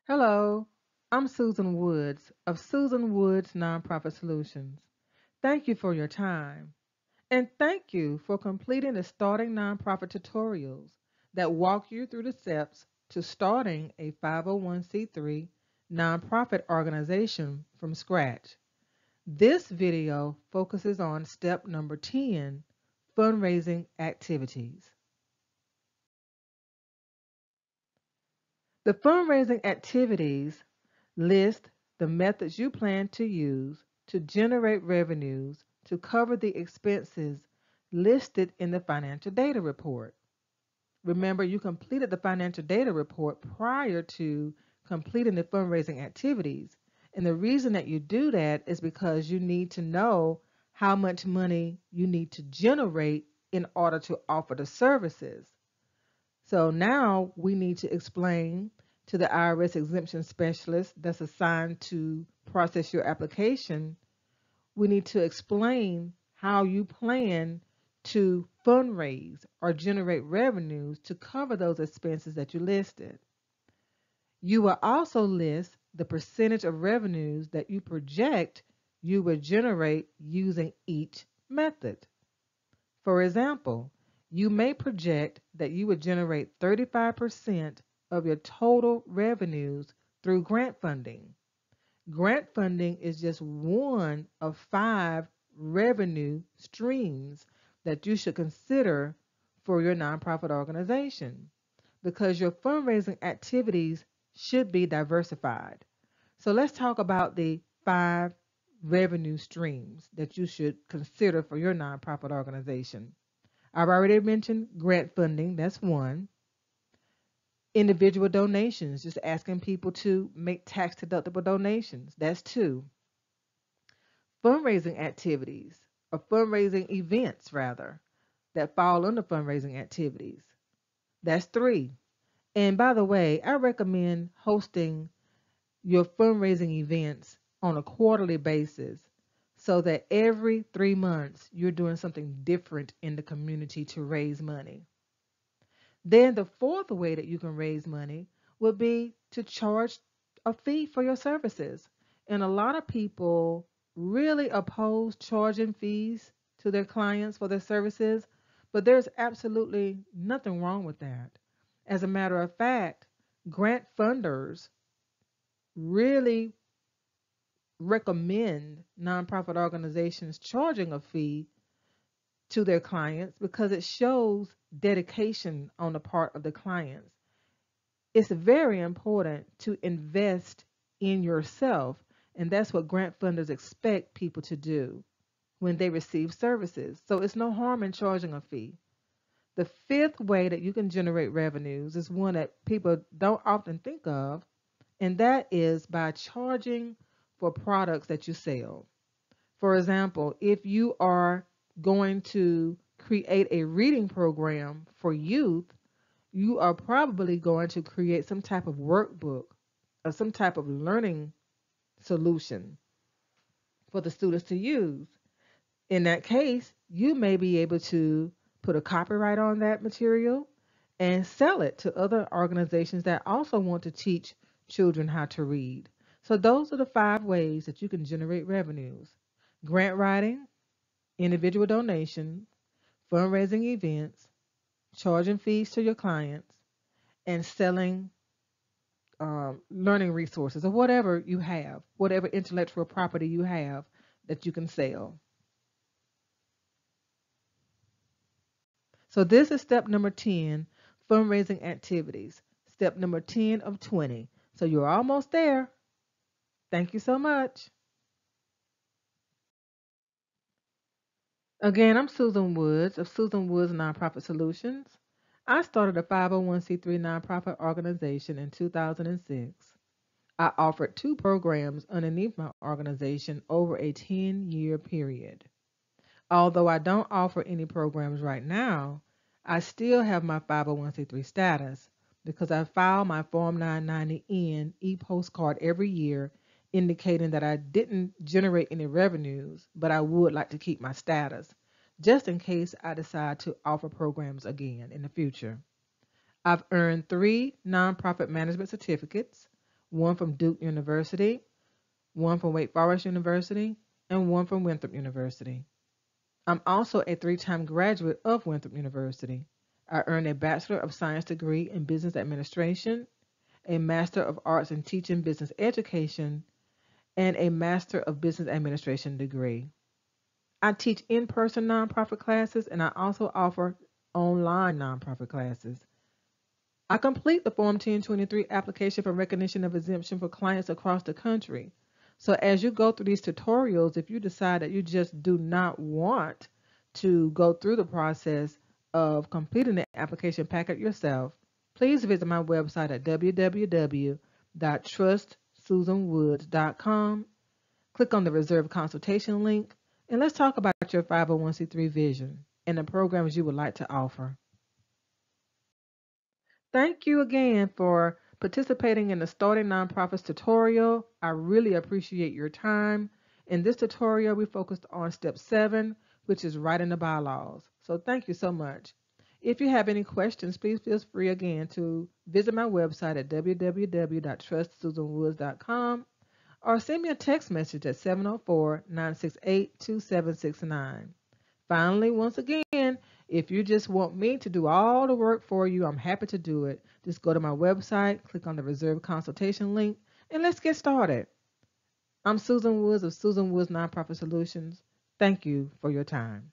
Hello, I'm Susan Woods of Susan Woods Nonprofit Solutions. Thank you for your time, and thank you for completing the Starting Nonprofit tutorials that walk you through the steps to starting a 501c3 nonprofit organization from scratch. This video focuses on step number 10, fundraising activities. The fundraising activities list the methods you plan to use to generate revenues to cover the expenses listed in the financial data report. Remember, you completed the financial data report prior to completing the fundraising activities. And the reason that you do that is because you need to know how much money you need to generate in order to offer the services. So now we need to explain to the IRS exemption specialist that's assigned to process your application, we need to explain how you plan to fundraise or generate revenues to cover those expenses that you listed. You will also list the percentage of revenues that you project you would generate using each method. For example, you may project that you would generate 35% of your total revenues through grant funding. Grant funding is just one of 5 revenue streams that you should consider for your nonprofit organization because your fundraising activities should be diversified. So let's talk about the 5 revenue streams that you should consider for your nonprofit organization. I've already mentioned grant funding, that's one. Individual donations, just asking people to make tax deductible donations, that's two. Fundraising activities, or fundraising events rather, that fall under fundraising activities, that's three. And by the way, I recommend hosting your fundraising events on a quarterly basis so that every 3 months you're doing something different in the community to raise money. Then the fourth way that you can raise money would be to charge a fee for your services. And a lot of people really oppose charging fees to their clients for their services, but there's absolutely nothing wrong with that. As a matter of fact, grant funders really recommend nonprofit organizations charging a fee to their clients because it shows dedication on the part of the clients. It's very important to invest in yourself, and that's what grant funders expect people to do when they receive services. So it's no harm in charging a fee. The fifth way that you can generate revenues is one that people don't often think of, and that is by charging for products that you sell. For example, if you are going to create a reading program for youth, you are probably going to create some type of workbook or some type of learning solution for the students to use. In that case, you may be able to put a copyright on that material and sell it to other organizations that also want to teach children how to read. So those are the 5 ways that you can generate revenues: grant writing, individual donations, fundraising events, charging fees to your clients, and selling learning resources or whatever you have, whatever intellectual property you have that you can sell. So this is step number 10, fundraising activities. Step number 10 of 20. So you're almost there. Thank you so much. Again, I'm Susan Woods of Susan Woods Nonprofit Solutions. I started a 501c3 nonprofit organization in 2006. I offered 2 programs underneath my organization over a 10-year period. Although I don't offer any programs right now, I still have my 501c3 status because I file my Form 990N e-postcard every year indicating that I didn't generate any revenues, but I would like to keep my status just in case I decide to offer programs again in the future. I've earned 3 nonprofit management certificates, one from Duke University, one from Wake Forest University, and one from Winthrop University. I'm also a 3-time graduate of Winthrop University. I earned a Bachelor of Science degree in Business Administration, a Master of Arts in Teaching Business Education, and a Master of Business Administration degree. I teach in-person nonprofit classes and I also offer online nonprofit classes. I complete the Form 1023 application for recognition of exemption for clients across the country. So as you go through these tutorials, if you decide that you just do not want to go through the process of completing the application packet yourself, please visit my website at www.trustsusanwoods.com. Click on the reserve consultation link and let's talk about your 501c3 vision and the programs you would like to offer. Thank you again for participating in the Starting Nonprofits tutorial. I really appreciate your time. In this tutorial, we focused on step 7, which is writing the bylaws. So thank you so much. If you have any questions, please feel free again to visit my website at www.trustsusanwoods.com or send me a text message at 704-968-2769. Finally, once again, if you just want me to do all the work for you, I'm happy to do it. Just go to my website, click on the reserve consultation link, and let's get started. I'm Susan Woods of Susan Woods Nonprofit Solutions. Thank you for your time.